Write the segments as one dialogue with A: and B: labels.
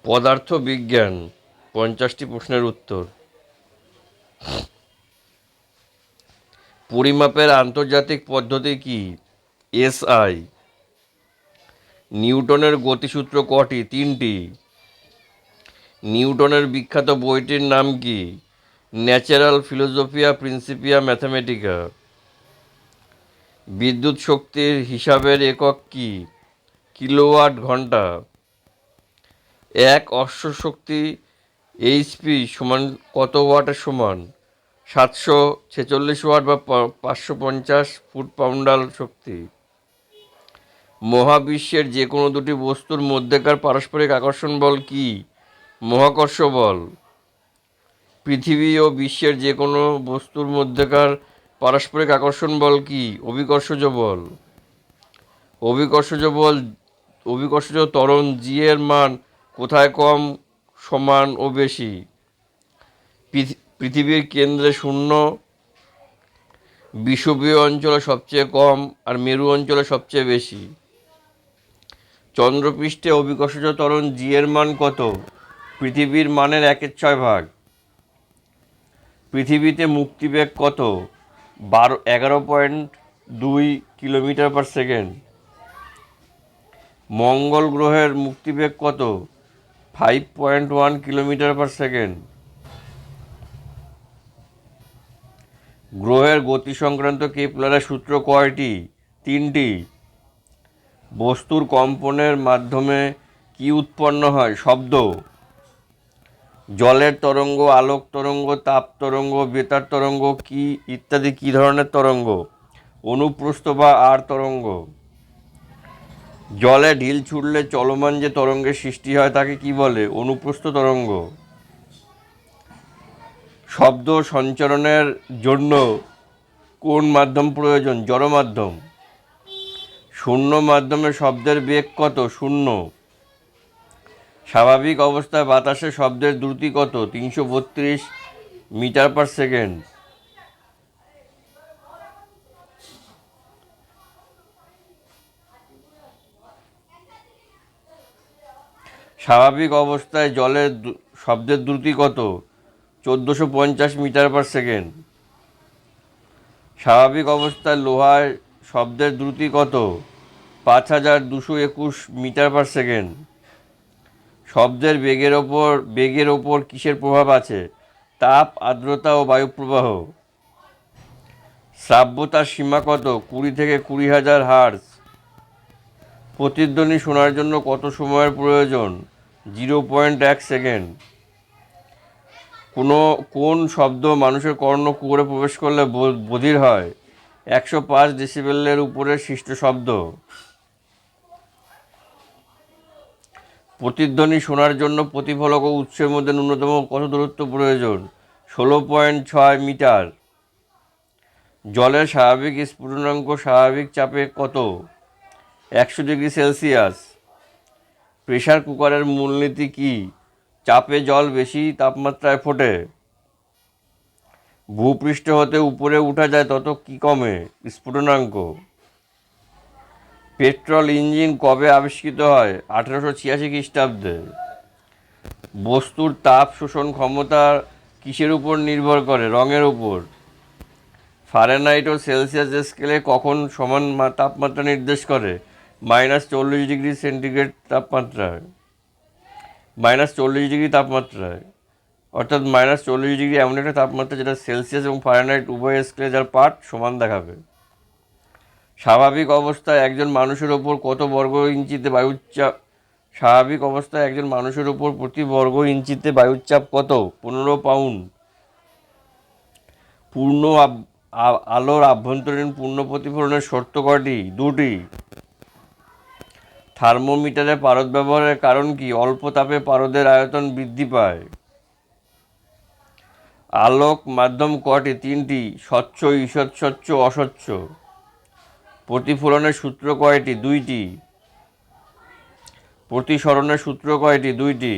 A: পদার্থবিজ্ঞান 50টি প্রশ্নের উত্তর। পরিমাপের আন্তর্জাতিক পদ্ধতি কি? এসআই। নিউটনের গতিসূত্র কটি? 3টি। নিউটনের বিখ্যাত বইটির নাম কি? Natural philosophiae principia mathematica. বিদ্যুৎ শক্তির হিসাবের একক কি? কিলোওয়াট ঘন্টা। এক অশ্বশক্তি এইচপি সমান কত ওয়াটের সমান? 746 ওয়াট বা 550 ফুট পাউন্ডাল শক্তি। মহাবিশ্বের যে কোনো দুটি বস্তুর মধ্যেকার পারস্পরিক আকর্ষণ বল কি? মহাকর্ষ বল। পৃথিবী ও বিশ্বের যে কোনো বস্তুর মধ্যেকার পারস্পরিক আকর্ষণ বল কি? অভিকর্ষজ বল। অভিকর্ষজ ত্বরণ জি এর মান কোথায় কম, সমান ও বেশি? পৃথিবীর কেন্দ্রে শূন্য, বিষুবীয় অঞ্চলে সবচেয়ে কম আর মেরু অঞ্চলে সবচেয়ে বেশি। চন্দ্রপৃষ্ঠে অভিকর্ষজ ত্বরণ জি এর মান কত? পৃথিবীর মানের 1/6 ভাগ। পৃথিবীতে মুক্তিবেগ কত? 11.2 কিলোমিটার পার সেকেন্ড। মঙ্গল গ্রহের মুক্তিবেগ কত? 5.1 কিলোমিটার পার সেকেন্ড। গ্রহের গতি সংক্রান্ত কেপলারের সূত্র কয়টি? 3টি। বস্তুর কম্পনের মাধ্যমে কি উৎপন্ন হয়? শব্দ। জলের তরঙ্গ, আলোক তরঙ্গ, তাপ তরঙ্গ, বেতার তরঙ্গ কি ইত্যাদি কি ধরনের তরঙ্গ? অনুপ্রস্থ বা আর তরঙ্গ। জলে ঢিল ছুড়লে চলমান যে তরঙ্গের সৃষ্টি হয় তাকে কি বলে? অনুপ্রস্থ তরঙ্গ। শব্দ সঞ্চারণের জন্য কোন মাধ্যম প্রয়োজন? জড় মাধ্যম। শূন্য মাধ্যমে শব্দের বেগ কত? 0। স্বাভাবিক অবস্থায় বাতাসে শব্দের দ্রুতি কত? 332 মিটার পার সেকেন্ড। স্বাভাবিক অবস্থায় জলের শব্দের দ্রুতি কত? 1450 মিটার পার সেকেন্ড। স্বাভাবিক অবস্থায় লোহায় শব্দের দ্রুতি কত? 5221 মিটার পার সেকেন্ড। শব্দের বেগের ওপর কিসের প্রভাব আছে? তাপ, আর্দ্রতা ও বায়ুপ্রবাহ। শ্রাব্যতার সীমা কত? 20 থেকে 20,000 হার্জ। প্রতিধ্বনি শোনার জন্য কত সময়ের প্রয়োজন? 0.1 সেকেন্ড। কোন শব্দ মানুষের কর্ণকুহরে প্রবেশ করলে বধির হয়? 105 ডেসিবেলের উপরে সৃষ্ট শব্দ। প্রতিধ্বনি শোনার জন্য প্রতিফলক ও উৎসের মধ্যে ন্যূনতম কত দূরত্ব প্রয়োজন? 16.6 মিটার। জলের স্বাভাবিক স্ফুটনাঙ্ক স্বাভাবিক চাপে কত? 100 ডিগ্রি সেলসিয়াস। প্রেসার কুকারের মূলনীতি কি? চাপে জল বেশি তাপমাত্রায় ফোটে। ভূপৃষ্ঠ হতে উপরে উঠা যায় তত কি কমে? স্ফুটনাঙ্ক। পেট্রোল ইঞ্জিন কবে আবিষ্কৃত হয়? 1886 খ্রিস্টাব্দে। বস্তুর তাপ শোষণ ক্ষমতা কিসের উপর নির্ভর করে? রঙের উপর। ফারেনহাইট ও সেলসিয়াস স্কেলে কখন সমান তাপমাত্রা নির্দেশ করে? -40 ডিগ্রি সেন্টিগ্রেড তাপমাত্রায়। -40 ডিগ্রি তাপমাত্রায়, অর্থাৎ -40 ডিগ্রি এমন একটা তাপমাত্রা যেটা সেলসিয়াস এবং ফারেনহাইট উভয় স্কেলে যার পাঠ সমান দেখাবে। স্বাভাবিক অবস্থায় একজন মানুষের ওপর কত বর্গ ইঞ্চিতে বায়ুচাপ? স্বাভাবিক অবস্থায় একজন মানুষের ওপর প্রতি বর্গ ইঞ্চিতে বায়ুচাপ কত? 15 পাউন্ড। পূর্ণ আলোর আভ্যন্তরীণ পূর্ণ প্রতিফলনের শর্ত কয়টি? 2টি। থার্মোমিটারে পারদ ব্যবহারের কারণ কি? অল্প তাপে পারদের আয়তন বৃদ্ধি পায়। আলোক মাধ্যম কয়টি? 3টি। স্বচ্ছ, ঈষৎ স্বচ্ছ, অস্বচ্ছ। প্রতিফলনের সূত্র কয়টি? 2টি। প্রতিসরণের সূত্র কয়টি? 2টি।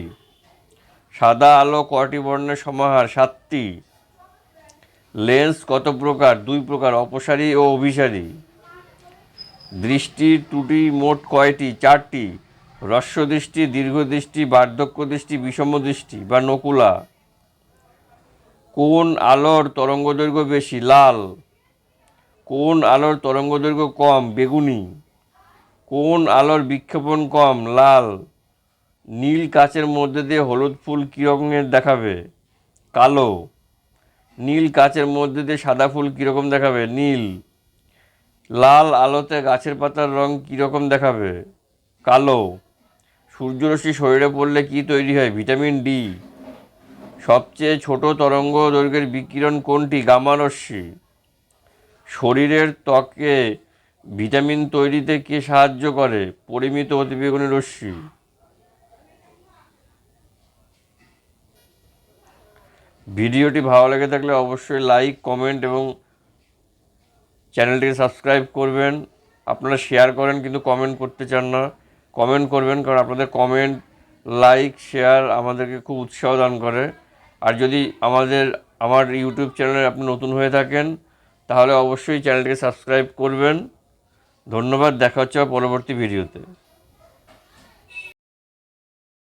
A: সাদা আলো কয়টি বর্ণের সমাহার? 7টি। লেন্স কত প্রকার? 2 প্রকার, অপসারী ও অভিসারী। দৃষ্টির ত্রুটি মোট কয়টি? 4টি। হ্রস্ব দৃষ্টি, দীর্ঘ দৃষ্টি, বার্ধক্য দৃষ্টি, বিষম দৃষ্টি বা নকুলা। কোন আলোর তরঙ্গদৈর্ঘ্য বেশি? লাল। কোন আলোর তরঙ্গদৈর্ঘ্য কম? বেগুনি। কোন আলোর বিক্ষেপণ কম? লাল। নীল কাচের মধ্যে দিয়ে হলুদ ফুল কী রকমের দেখাবে? কালো। নীল কাচের মধ্যে দিয়ে সাদা ফুল কীরকম দেখাবে? নীল। লাল আলোতে গাছের পাতার রং কীরকম দেখাবে? কালো। সূর্যরশ্মি শরীরে পড়লে কি তৈরি হয়? Vitamin D. সবচেয়ে ছোট তরঙ্গ দৈর্ঘ্যের বিকিরণ কোনটি? গামা রশ্মি। শরীরের ত্বকে ভিটামিন তৈরিতে কে সাহায্য করে? পরিমিত অতিবেগুনি রশ্মি। ভিডিওটি ভালো লেগে থাকলে অবশ্যই লাইক, কমেন্ট এবং চ্যানেলটিকে সাবস্ক্রাইব করবেন। আপনারা শেয়ার করেন কিন্তু কমেন্ট করতে চান না। কমেন্ট করবেন, কারণ আপনাদের কমেন্ট, লাইক, শেয়ার আমাদেরকে খুব উৎসাহ দান করে। আর যদি আমার ইউটিউব চ্যানেলে আপনি নতুন হয়ে থাকেন তাহলে অবশ্যই চ্যানেলটিকে সাবস্ক্রাইব করবেন। ধন্যবাদ, দেখা হচ্ছে পরবর্তী ভিডিওতে।